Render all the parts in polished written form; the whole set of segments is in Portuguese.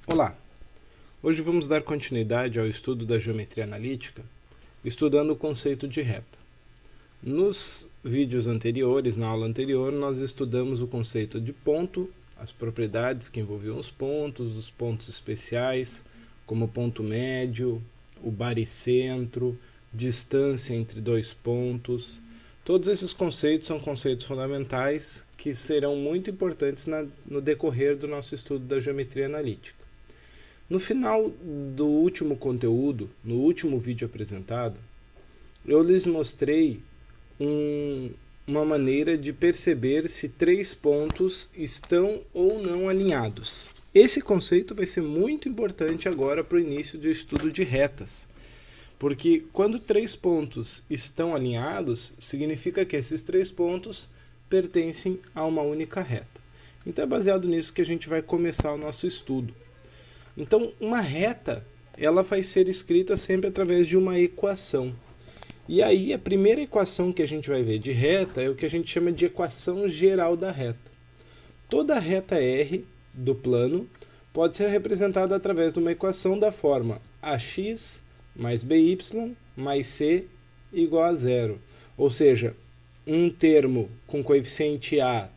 Olá! Hoje vamos dar continuidade ao estudo da geometria analítica, estudando o conceito de reta. Nos vídeos anteriores, na aula anterior, nós estudamos o conceito de ponto, as propriedades que envolviam os pontos especiais, como ponto médio, o baricentro, distância entre dois pontos. Todos esses conceitos são conceitos fundamentais que serão muito importantes no decorrer do nosso estudo da geometria analítica. No final do último conteúdo, no último vídeo apresentado, eu lhes mostrei uma maneira de perceber se três pontos estão ou não alinhados. Esse conceito vai ser muito importante agora para o início do estudo de retas, porque quando três pontos estão alinhados, significa que esses três pontos pertencem a uma única reta. Então é baseado nisso que a gente vai começar o nosso estudo. Então, uma reta, ela vai ser escrita sempre através de uma equação. E aí, a primeira equação que a gente vai ver de reta é o que a gente chama de equação geral da reta. Toda reta R do plano pode ser representada através de uma equação da forma ax mais by mais c igual a zero. Ou seja, um termo com coeficiente a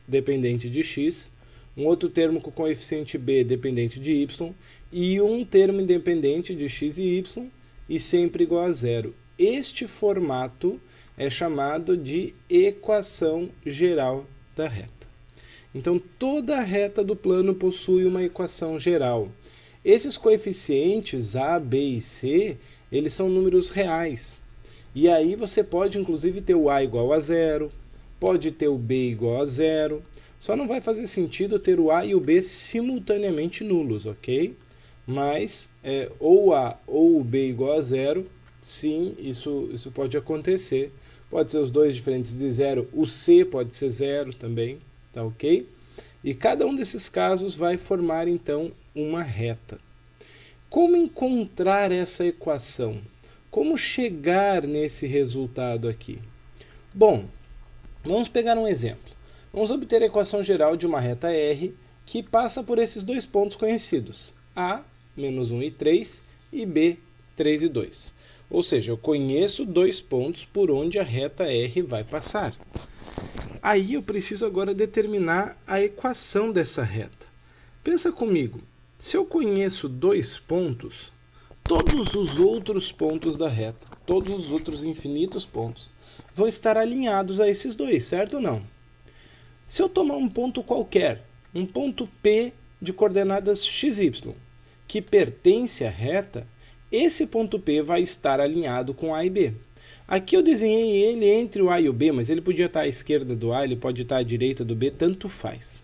dependente de x, um outro termo com coeficiente b dependente de y e um termo independente de x e y e sempre igual a zero. Este formato é chamado de equação geral da reta. Então, toda a reta do plano possui uma equação geral. Esses coeficientes a, b e c, eles são números reais. E aí você pode, inclusive, ter o a igual a zero, pode ter o b igual a zero. Só não vai fazer sentido ter o a e o b simultaneamente nulos, ok? Mas ou o a ou o b igual a zero, sim, isso pode acontecer. Pode ser os dois diferentes de zero, o c pode ser zero também, tá ok? E cada um desses casos vai formar, então, uma reta. Como encontrar essa equação? Como chegar nesse resultado aqui? Bom, vamos pegar um exemplo. Vamos obter a equação geral de uma reta R que passa por esses dois pontos conhecidos, A, menos 1 e 3, e B, 3 e 2. Ou seja, eu conheço dois pontos por onde a reta R vai passar. Aí eu preciso agora determinar a equação dessa reta. Pensa comigo, se eu conheço dois pontos, todos os outros pontos da reta, todos os outros infinitos pontos, vão estar alinhados a esses dois, certo ou não? Se eu tomar um ponto qualquer, um ponto P de coordenadas xy, que pertence à reta, esse ponto P vai estar alinhado com A e B. Aqui eu desenhei ele entre o A e o B, mas ele podia estar à esquerda do A, ele pode estar à direita do B, tanto faz.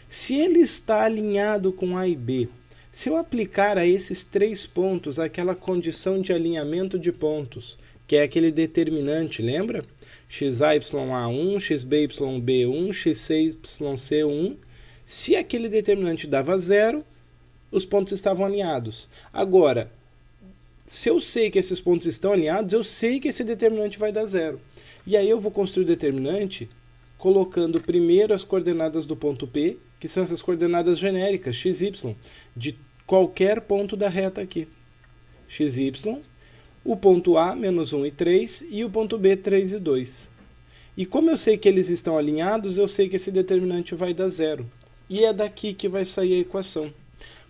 Se ele está alinhado com A e B, se eu aplicar a esses três pontos aquela condição de alinhamento de pontos, que é aquele determinante, lembra? xy=a1, xby=b1, xcy=c1. Se aquele determinante dava zero, os pontos estavam alinhados. Agora, se eu sei que esses pontos estão alinhados, eu sei que esse determinante vai dar zero. E aí eu vou construir o determinante colocando primeiro as coordenadas do ponto P, que são essas coordenadas genéricas, xy, de qualquer ponto da reta aqui. xy, o ponto A, menos 1 e 3, e o ponto B, 3 e 2. E como eu sei que eles estão alinhados, eu sei que esse determinante vai dar zero. E é daqui que vai sair a equação.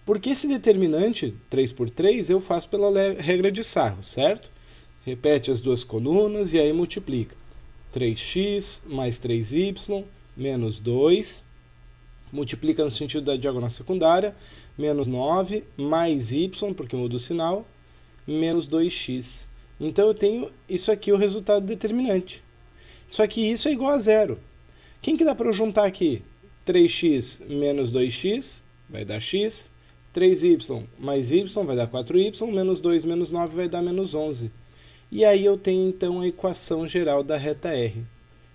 Porque esse determinante, 3 por 3, eu faço pela regra de Sarro, certo? Repete as duas colunas e aí multiplica. 3x mais 3y menos 2, multiplica no sentido da diagonal secundária, menos 9 mais y, porque muda o sinal, menos 2x. Então eu tenho isso aqui, o resultado determinante. Só que isso é igual a zero. Quem que dá para eu juntar aqui? 3x menos 2x vai dar x, 3y mais y vai dar 4y, menos 2 menos 9 vai dar menos 11. E aí eu tenho então a equação geral da reta R.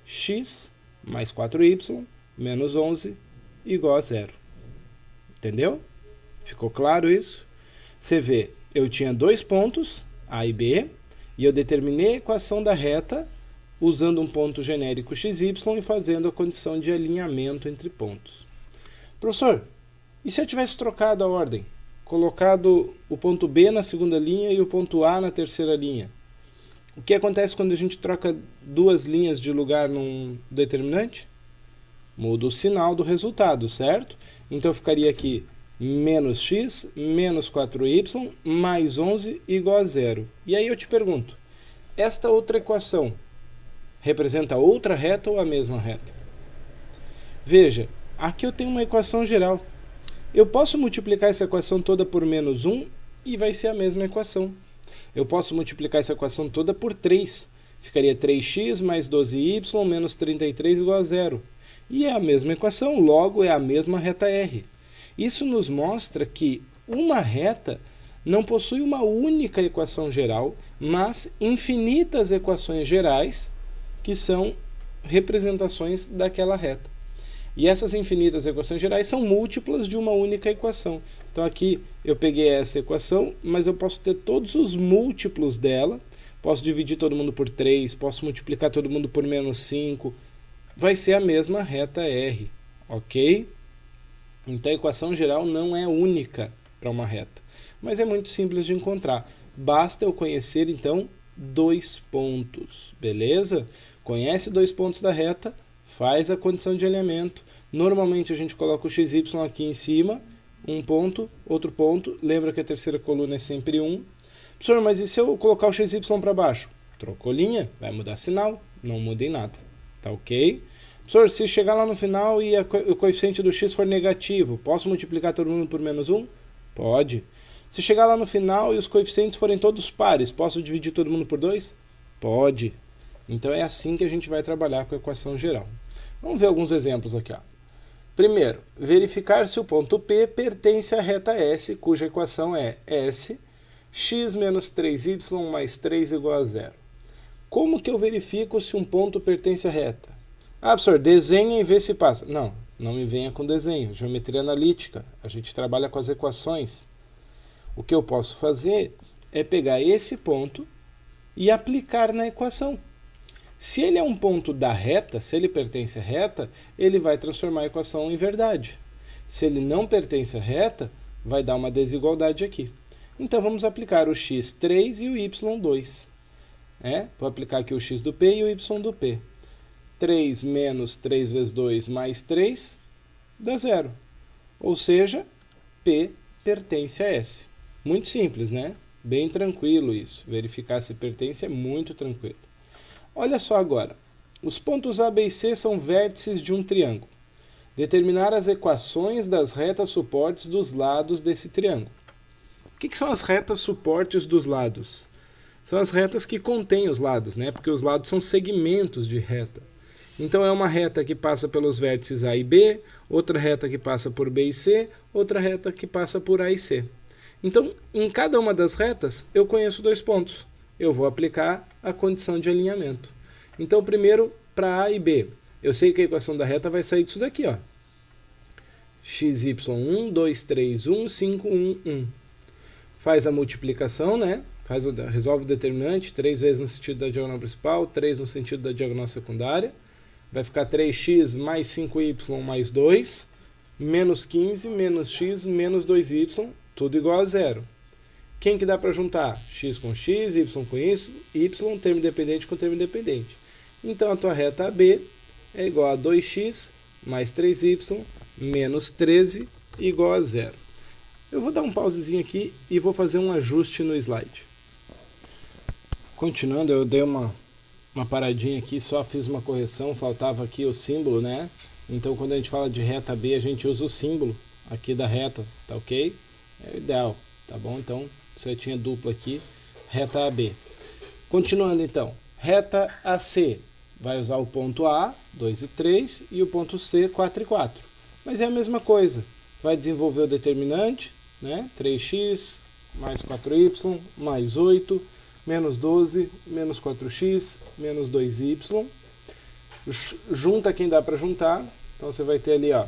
X mais 4y menos 11 igual a zero. Entendeu? Ficou claro isso? Você vê, eu tinha dois pontos, A e B, e eu determinei a equação da reta usando um ponto genérico xy e fazendo a condição de alinhamento entre pontos. Professor, E se eu tivesse trocado a ordem? Colocado o ponto B na segunda linha e o ponto A na terceira linha. O que acontece quando a gente troca duas linhas de lugar num determinante? Muda o sinal do resultado, certo? Então ficaria aqui menos x, menos 4y, mais 11 igual a zero. E aí eu te pergunto, esta outra equação representa outra reta ou a mesma reta? Veja, aqui eu tenho uma equação geral. Eu posso multiplicar essa equação toda por menos 1 e vai ser a mesma equação. Eu posso multiplicar essa equação toda por 3. Ficaria 3x mais 12y menos 33 igual a zero. E é a mesma equação, logo é a mesma reta R. Isso nos mostra que uma reta não possui uma única equação geral, mas infinitas equações gerais que são representações daquela reta. E essas infinitas equações gerais são múltiplas de uma única equação. Então aqui eu peguei essa equação, mas eu posso ter todos os múltiplos dela. Posso dividir todo mundo por 3, posso multiplicar todo mundo por menos 5. Vai ser a mesma reta R, ok? Então a equação geral não é única para uma reta, mas é muito simples de encontrar. Basta eu conhecer, então, dois pontos, beleza? Conhece dois pontos da reta, faz a condição de alinhamento. Normalmente a gente coloca o XY aqui em cima, um ponto, outro ponto. Lembra que a terceira coluna é sempre 1. Professor, mas e se eu colocar o XY para baixo? Trocou linha, vai mudar sinal, não muda em nada. Tá ok? Professor, se chegar lá no final e o coeficiente do x for negativo, posso multiplicar todo mundo por menos 1? Pode. Se chegar lá no final e os coeficientes forem todos pares, posso dividir todo mundo por 2? Pode. Então é assim que a gente vai trabalhar com a equação geral. Vamos ver alguns exemplos aqui. Ó. Primeiro, verificar se o ponto P pertence à reta S, cuja equação é S, x menos 3y mais 3 igual a zero. Como que eu verifico se um ponto pertence à reta? Ah, professor, desenha e vê se passa. Não, não me venha com desenho. Geometria analítica, a gente trabalha com as equações. O que eu posso fazer é pegar esse ponto e aplicar na equação. Se ele é um ponto da reta, se ele pertence à reta, ele vai transformar a equação em verdade. Se ele não pertence à reta, vai dar uma desigualdade aqui. Então vamos aplicar o x3 e o y2. Vou aplicar aqui o x do P e o y do P. 3 menos 3 vezes 2 mais 3 dá zero. Ou seja, P pertence a S. Muito simples, né? Bem tranquilo isso. Verificar se pertence é muito tranquilo. Olha só agora. Os pontos A, B e C são vértices de um triângulo. Determinar as equações das retas suportes dos lados desse triângulo. O que são as retas suportes dos lados? São as retas que contêm os lados, né? Porque os lados são segmentos de reta. Então é uma reta que passa pelos vértices A e B, outra reta que passa por B e C, outra reta que passa por A e C. Então, em cada uma das retas, eu conheço dois pontos. Eu vou aplicar a condição de alinhamento. Então, primeiro, para A e B, eu sei que a equação da reta vai sair disso daqui, ó. xy1, 2, 3, 1, 5, 1, 1. Faz a multiplicação, né? Resolve o determinante, 3 vezes no sentido da diagonal principal, 3 no sentido da diagonal secundária. Vai ficar 3x mais 5y mais 2, menos 15, menos x, menos 2y, tudo igual a zero. Quem que dá para juntar? X com x, y com isso, y, termo independente com termo independente. Então a tua reta AB é igual a 2x mais 3y menos 13 igual a zero. Eu vou dar um pausezinho aqui e vou fazer um ajuste no slide. Continuando, eu dei uma paradinha aqui, só fiz uma correção, faltava aqui o símbolo, né? Então quando a gente fala de reta B, a gente usa o símbolo aqui da reta, tá ok? É o ideal, tá bom? Então, setinha dupla aqui, reta AB. Continuando então, reta AC, vai usar o ponto A, 2 e 3, e o ponto C, 4 e 4. Mas é a mesma coisa, vai desenvolver o determinante, né? 3x mais 4y mais 8, menos 12, menos 4x, menos 2y. Junta quem dá para juntar. Então você vai ter ali, ó,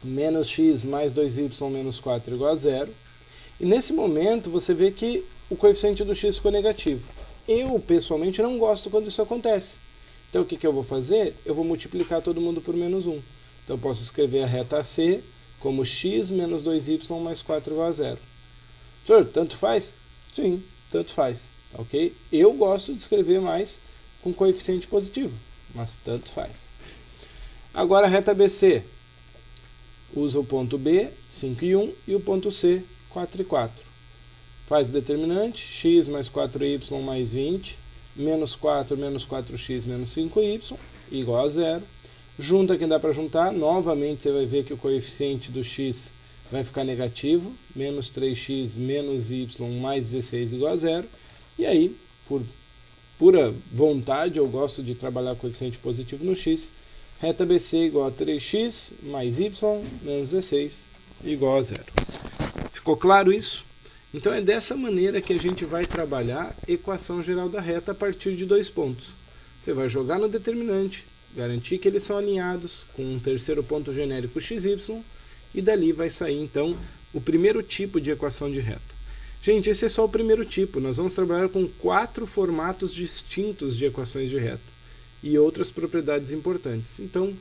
menos x mais 2y menos 4 igual a zero. E nesse momento você vê que o coeficiente do x ficou negativo. Eu, pessoalmente, não gosto quando isso acontece. Então o que eu vou fazer? Eu vou multiplicar todo mundo por menos 1. Então eu posso escrever a reta AC como x menos 2y mais 4 igual a 0. Senhor, tanto faz? Sim, tanto faz. Ok? Eu gosto de escrever mais com coeficiente positivo, mas tanto faz. Agora a reta BC. Usa o ponto B, 5 e 1, e o ponto C, 4 e 4. Faz o determinante, x mais 4y mais 20, menos 4 menos 4x menos 5y, igual a 0. Junta quem dá para juntar, novamente você vai ver que o coeficiente do x vai ficar negativo, menos 3x menos y mais 16 igual a 0. E aí, por pura vontade, eu gosto de trabalhar coeficiente positivo no x, reta BC igual a 3x mais y menos 16 igual a 0. Ficou claro isso? Então é dessa maneira que a gente vai trabalhar a equação geral da reta a partir de 2 pontos. Você vai jogar no determinante, garantir que eles são alinhados com um terceiro ponto genérico xy, e dali vai sair então o primeiro tipo de equação de reta. Gente, esse é só o primeiro tipo, nós vamos trabalhar com 4 formatos distintos de equações de reta e outras propriedades importantes. Então,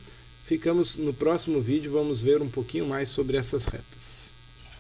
ficamos no próximo vídeo, vamos ver um pouquinho mais sobre essas retas.